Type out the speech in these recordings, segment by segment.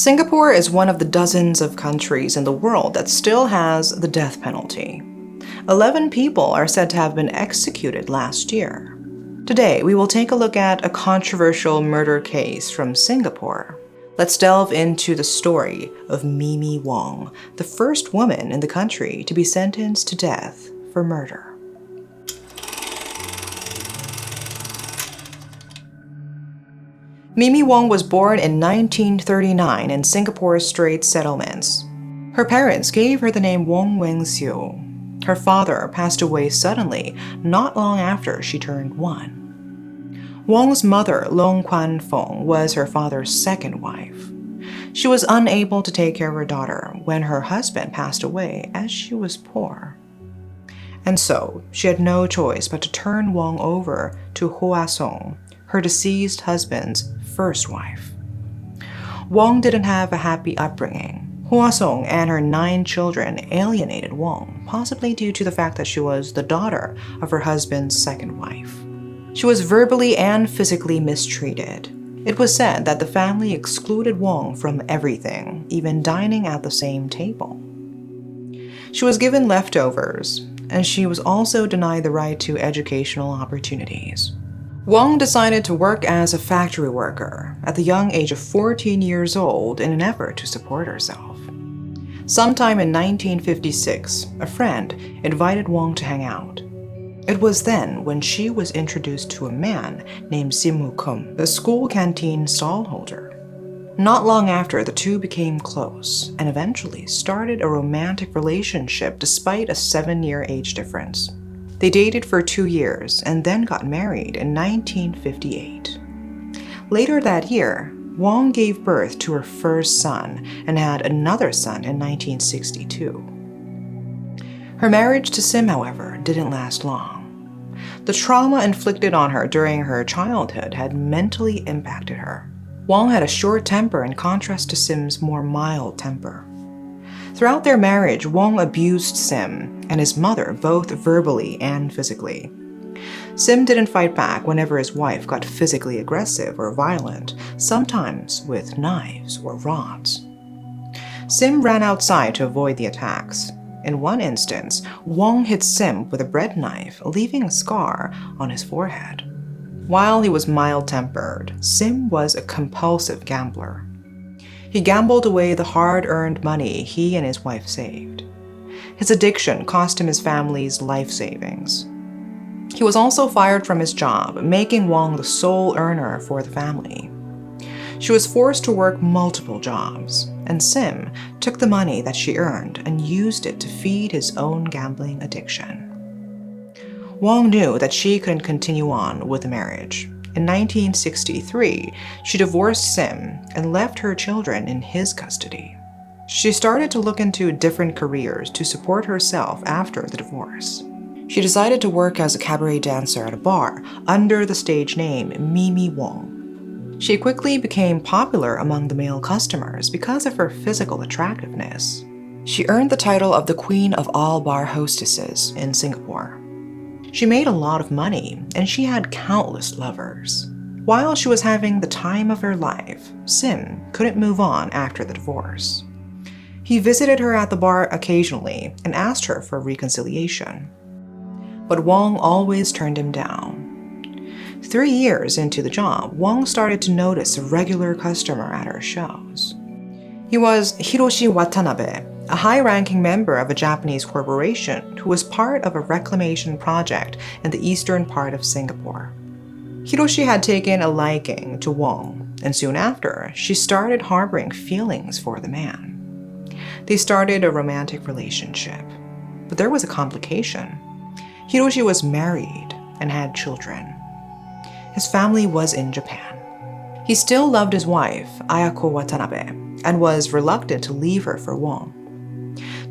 Singapore is one of the dozens of countries in the world that still has the death penalty. 11 people are said to have been executed last year. Today, we will take a look at a controversial murder case from Singapore. Let's delve into the story of Mimi Wong, the first woman in the country to be sentenced to death for murder. Mimi Wong was born in 1939 in Singapore's Straits Settlements. Her parents gave her the name Wong Weng-siu. Her father passed away suddenly not long after she turned 1. Wong's mother, Long Kwan Fong, was her father's second wife. She was unable to take care of her daughter when her husband passed away as she was poor. And so, she had no choice but to turn Wong over to Hoa Song, her deceased husband's first wife. Wong didn't have a happy upbringing. Hoa Song and her 9 children alienated Wong, possibly due to the fact that she was the daughter of her husband's second wife. She was verbally and physically mistreated. It was said that the family excluded Wong from everything, even dining at the same table. She was given leftovers, and she was also denied the right to educational opportunities. Wong decided to work as a factory worker at the young age of 14 years old in an effort to support herself. Sometime in 1956, a friend invited Wong to hang out. It was then when she was introduced to a man named Sim Woo-kum, the school canteen stallholder. Not long after, the two became close and eventually started a romantic relationship despite a 7-year age difference. They dated for 2 years and then got married in 1958. Later that year, Wong gave birth to her first son and had another son in 1962. Her marriage to Sim, however, didn't last long. The trauma inflicted on her during her childhood had mentally impacted her. Wong had a short temper in contrast to Sim's more mild temper. Throughout their marriage, Wong abused Sim and his mother both verbally and physically. Sim didn't fight back whenever his wife got physically aggressive or violent, sometimes with knives or rods. Sim ran outside to avoid the attacks. In one instance, Wong hit Sim with a bread knife, leaving a scar on his forehead. While he was mild-tempered, Sim was a compulsive gambler. He gambled away the hard-earned money he and his wife saved. His addiction cost him his family's life savings. He was also fired from his job, making Wong the sole earner for the family. She was forced to work multiple jobs, and Sim took the money that she earned and used it to feed his own gambling addiction. Wong knew that she couldn't continue on with the marriage. In 1963, she divorced Sim and left her children in his custody. She started to look into different careers to support herself after the divorce. She decided to work as a cabaret dancer at a bar under the stage name Mimi Wong. She quickly became popular among the male customers because of her physical attractiveness. She earned the title of the Queen of all bar hostesses in Singapore. She made a lot of money, and she had countless lovers. While she was having the time of her life, Sim couldn't move on after the divorce. He visited her at the bar occasionally and asked her for reconciliation. But Wong always turned him down. 3 years into the job, Wong started to notice a regular customer at her shows. He was Hiroshi Watanabe, a high-ranking member of a Japanese corporation who was part of a reclamation project in the eastern part of Singapore. Hiroshi had taken a liking to Wong, and soon after, she started harboring feelings for the man. They started a romantic relationship, but there was a complication. Hiroshi was married and had children. His family was in Japan. He still loved his wife, Ayako Watanabe, and was reluctant to leave her for Wong.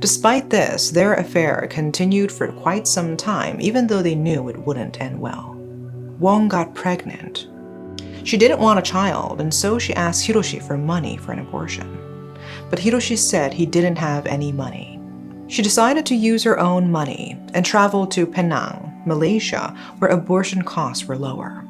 Despite this, their affair continued for quite some time, even though they knew it wouldn't end well. Wong got pregnant. She didn't want a child, and so she asked Hiroshi for money for an abortion. But Hiroshi said he didn't have any money. She decided to use her own money and traveled to Penang, Malaysia, where abortion costs were lower.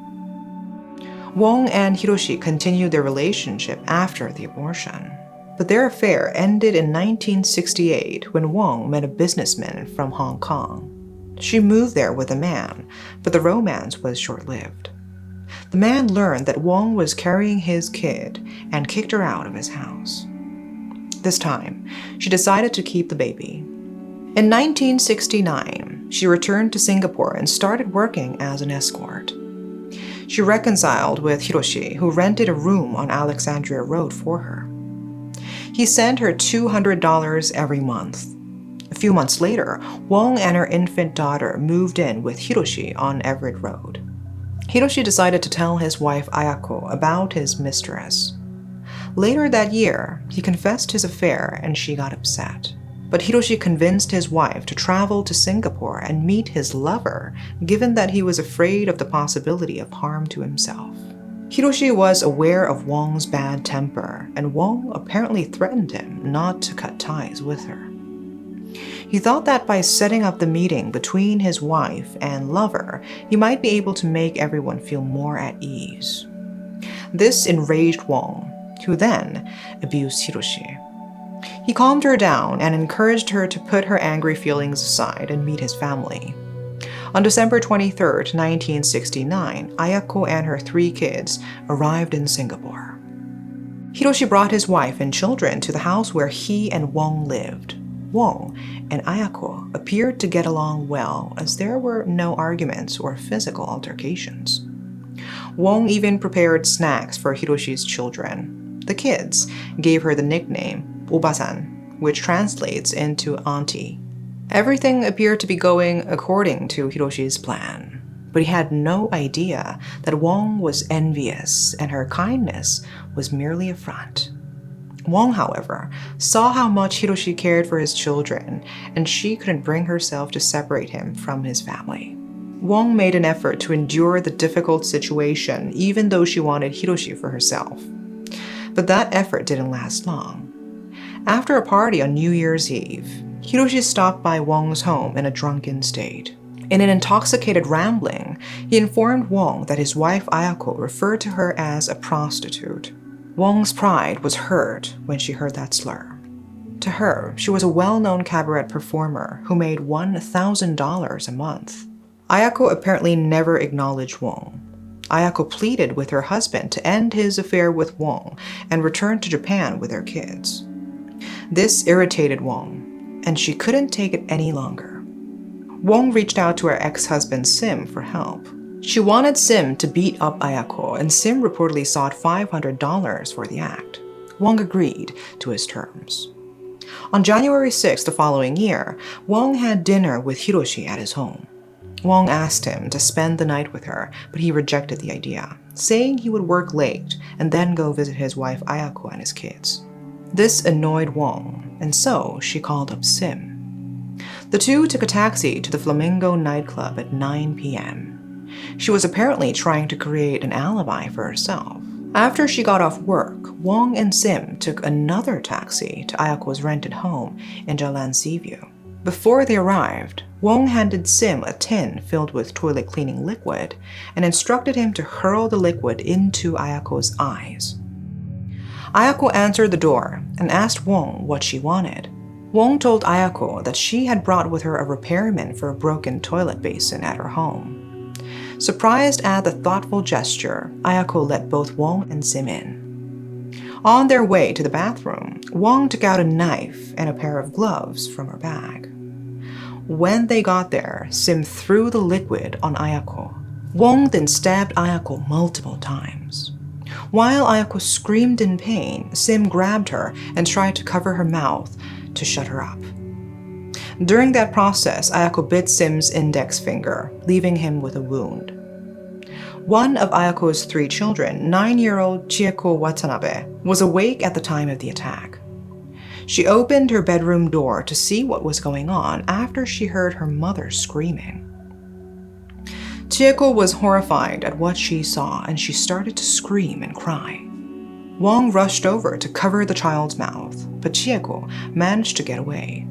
Wong and Hiroshi continued their relationship after the abortion. But their affair ended in 1968 when Wong met a businessman from Hong Kong. She moved there with a man, but the romance was short-lived. The man learned that Wong was carrying his kid and kicked her out of his house. This time, she decided to keep the baby. In 1969, she returned to Singapore and started working as an escort. She reconciled with Hiroshi, who rented a room on Alexandria Road for her. He sent her $200 every month. A few months later, Wong and her infant daughter moved in with Hiroshi on Everett Road. Hiroshi decided to tell his wife Ayako about his mistress. Later that year, he confessed his affair and she got upset. But Hiroshi convinced his wife to travel to Singapore and meet his lover, given that he was afraid of the possibility of harm to himself. Hiroshi was aware of Wong's bad temper, and Wong apparently threatened him not to cut ties with her. He thought that by setting up the meeting between his wife and lover, he might be able to make everyone feel more at ease. This enraged Wong, who then abused Hiroshi. He calmed her down and encouraged her to put her angry feelings aside and meet his family. On December 23, 1969, Ayako and her 3 kids arrived in Singapore. Hiroshi brought his wife and children to the house where he and Wong lived. Wong and Ayako appeared to get along well, as there were no arguments or physical altercations. Wong even prepared snacks for Hiroshi's children. The kids gave her the nickname Obasan, which translates into auntie. Everything appeared to be going according to Hiroshi's plan, but he had no idea that Wong was envious and her kindness was merely a front. Wong, however, saw how much Hiroshi cared for his children, and she couldn't bring herself to separate him from his family. Wong made an effort to endure the difficult situation, even though she wanted Hiroshi for herself. But that effort didn't last long. After a party on New Year's Eve, Hiroshi stopped by Wong's home in a drunken state. In an intoxicated rambling, he informed Wong that his wife Ayako referred to her as a prostitute. Wong's pride was hurt when she heard that slur. To her, she was a well-known cabaret performer who made $1,000 a month. Ayako apparently never acknowledged Wong. Ayako pleaded with her husband to end his affair with Wong and return to Japan with their kids. This irritated Wong, and she couldn't take it any longer. Wong reached out to her ex-husband Sim for help. She wanted Sim to beat up Ayako, and Sim reportedly sought $500 for the act. Wong agreed to his terms. On January 6 the following year, Wong had dinner with Hiroshi at his home. Wong asked him to spend the night with her, but he rejected the idea, saying he would work late and then go visit his wife Ayako and his kids. This annoyed Wong, and so she called up Sim. The two took a taxi to the Flamingo nightclub at 9 p.m. She was apparently trying to create an alibi for herself. After she got off work, Wong and Sim took another taxi to Ayako's rented home in Jalan Seaview. Before they arrived, Wong handed Sim a tin filled with toilet cleaning liquid and instructed him to hurl the liquid into Ayako's eyes. Ayako answered the door and asked Wong what she wanted. Wong told Ayako that she had brought with her a repairman for a broken toilet basin at her home. Surprised at the thoughtful gesture, Ayako let both Wong and Sim in. On their way to the bathroom, Wong took out a knife and a pair of gloves from her bag. When they got there, Sim threw the liquid on Ayako. Wong then stabbed Ayako multiple times. While Ayako screamed in pain, Sim grabbed her and tried to cover her mouth to shut her up. During that process, Ayako bit Sim's index finger, leaving him with a wound. One of Ayako's 3 children, 9-year-old Chieko Watanabe, was awake at the time of the attack. She opened her bedroom door to see what was going on after she heard her mother screaming. Chieko was horrified at what she saw, and she started to scream and cry. Wong rushed over to cover the child's mouth, but Chieko managed to get away.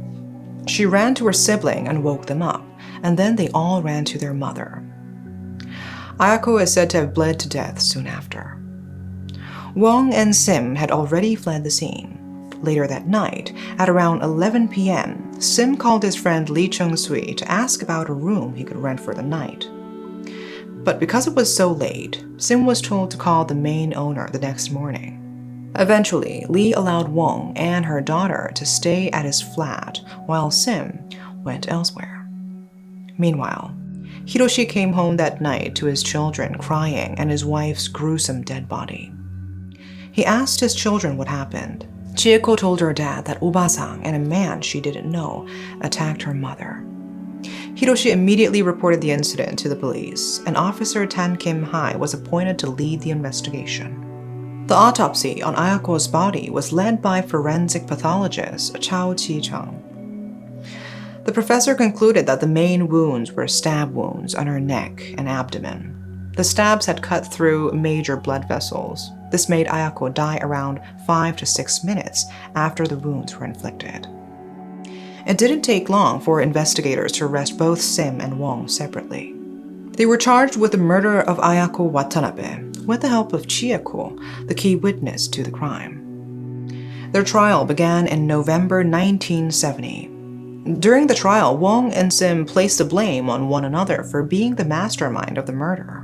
She ran to her sibling and woke them up, and then they all ran to their mother. Ayako is said to have bled to death soon after. Wong and Sim had already fled the scene. Later that night, at around 11 p.m., Sim called his friend Lee Chung-sui to ask about a room he could rent for the night. But because it was so late, Sim was told to call the main owner the next morning. Eventually, Lee allowed Wong and her daughter to stay at his flat while Sim went elsewhere. Meanwhile, Hiroshi came home that night to his children crying and his wife's gruesome dead body. He asked his children what happened. Chieko told her dad that Obasang and a man she didn't know attacked her mother. Hiroshi immediately reported the incident to the police, and Officer Tan Kim-hai was appointed to lead the investigation. The autopsy on Ayako's body was led by forensic pathologist Chao Chi-chung. The professor concluded that the main wounds were stab wounds on her neck and abdomen. The stabs had cut through major blood vessels. This made Ayako die around 5 to 6 minutes after the wounds were inflicted. It didn't take long for investigators to arrest both Sim and Wong separately. They were charged with the murder of Ayako Watanabe with the help of Chieko, the key witness to the crime. Their trial began in November 1970. During the trial, Wong and Sim placed the blame on one another for being the mastermind of the murder.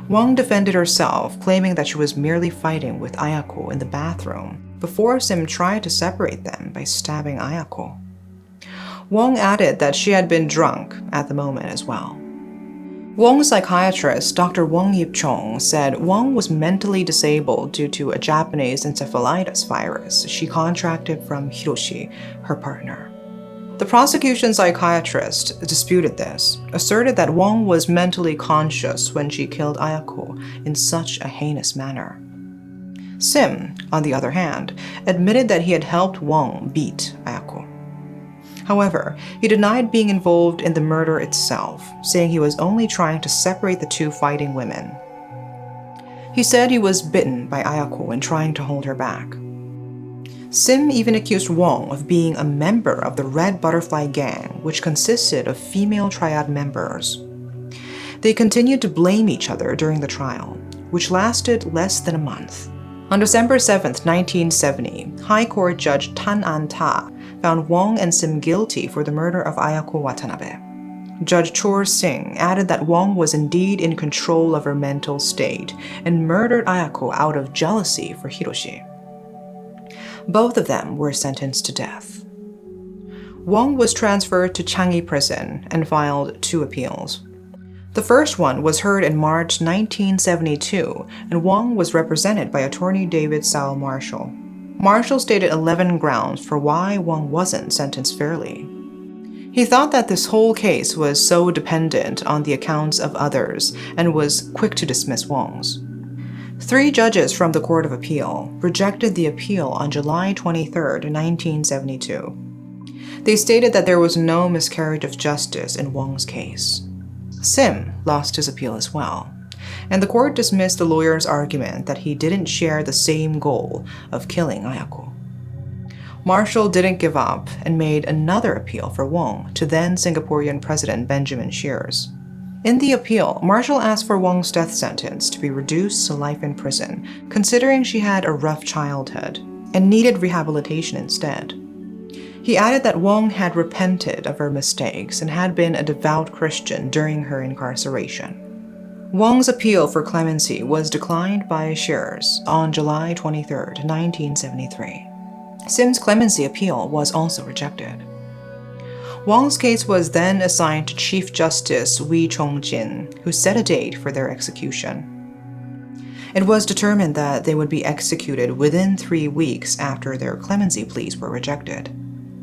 Wong defended herself, claiming that she was merely fighting with Ayako in the bathroom before Sim tried to separate them by stabbing Ayako. Wong added that she had been drunk at the moment as well. Wong's psychiatrist, Dr. Wong Yip-chong, said Wong was mentally disabled due to a Japanese encephalitis virus she contracted from Hiroshi, her partner. The prosecution psychiatrist disputed this, asserted that Wong was mentally conscious when she killed Ayako in such a heinous manner. Sim, on the other hand, admitted that he had helped Wong beat Ayako. However, he denied being involved in the murder itself, saying he was only trying to separate the two fighting women. He said he was bitten by Ayako and trying to hold her back. Sim even accused Wong of being a member of the Red Butterfly Gang, which consisted of female triad members. They continued to blame each other during the trial, which lasted less than a month. On December 7, 1970, High Court Judge Tan An-ta found Wong and Sim guilty for the murder of Ayako Watanabe. Judge Chor Singh added that Wong was indeed in control of her mental state and murdered Ayako out of jealousy for Hiroshi. Both of them were sentenced to death. Wong was transferred to Changi Prison and filed 2 appeals. The first one was heard in March 1972, and Wong was represented by attorney David Sal Marshall. Marshall stated 11 grounds for why Wong wasn't sentenced fairly. He thought that this whole case was so dependent on the accounts of others and was quick to dismiss Wong's. 3 judges from the Court of Appeal rejected the appeal on July 23, 1972. They stated that there was no miscarriage of justice in Wong's case. Sim lost his appeal as well, and the court dismissed the lawyer's argument that he didn't share the same goal of killing Ayako. Marshall didn't give up and made another appeal for Wong to then Singaporean President Benjamin Sheares. In the appeal, Marshall asked for Wong's death sentence to be reduced to life in prison, considering she had a rough childhood and needed rehabilitation instead. He added that Wong had repented of her mistakes and had been a devout Christian during her incarceration. Wong's appeal for clemency was declined by Sheares on July 23, 1973. Sim's clemency appeal was also rejected. Wong's case was then assigned to Chief Justice Wee Chong-jin, who set a date for their execution. It was determined that they would be executed within 3 weeks after their clemency pleas were rejected.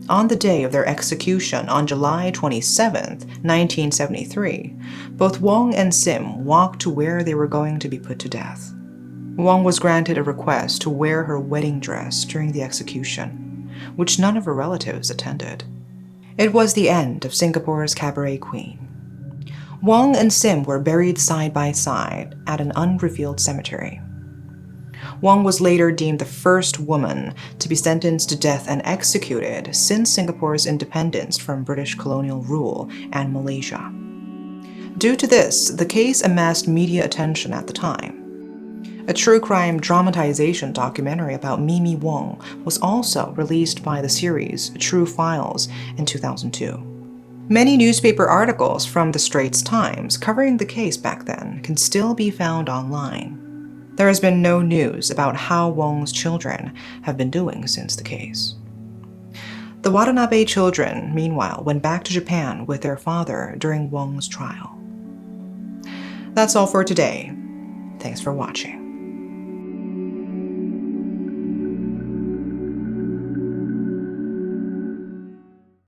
On the day of their execution on July 27, 1973, both Wong and Sim walked to where they were going to be put to death. Wong was granted a request to wear her wedding dress during the execution, which none of her relatives attended. It was the end of Singapore's Cabaret Queen. Wong and Sim were buried side by side at an unrevealed cemetery. Wong was later deemed the first woman to be sentenced to death and executed since Singapore's independence from British colonial rule and Malaysia. Due to this, the case amassed media attention at the time. A true crime dramatization documentary about Mimi Wong was also released by the series True Files in 2002. Many newspaper articles from the Straits Times covering the case back then can still be found online. There has been no news about how Wong's children have been doing since the case. The Watanabe children, meanwhile, went back to Japan with their father during Wong's trial. That's all for today. Thanks for watching.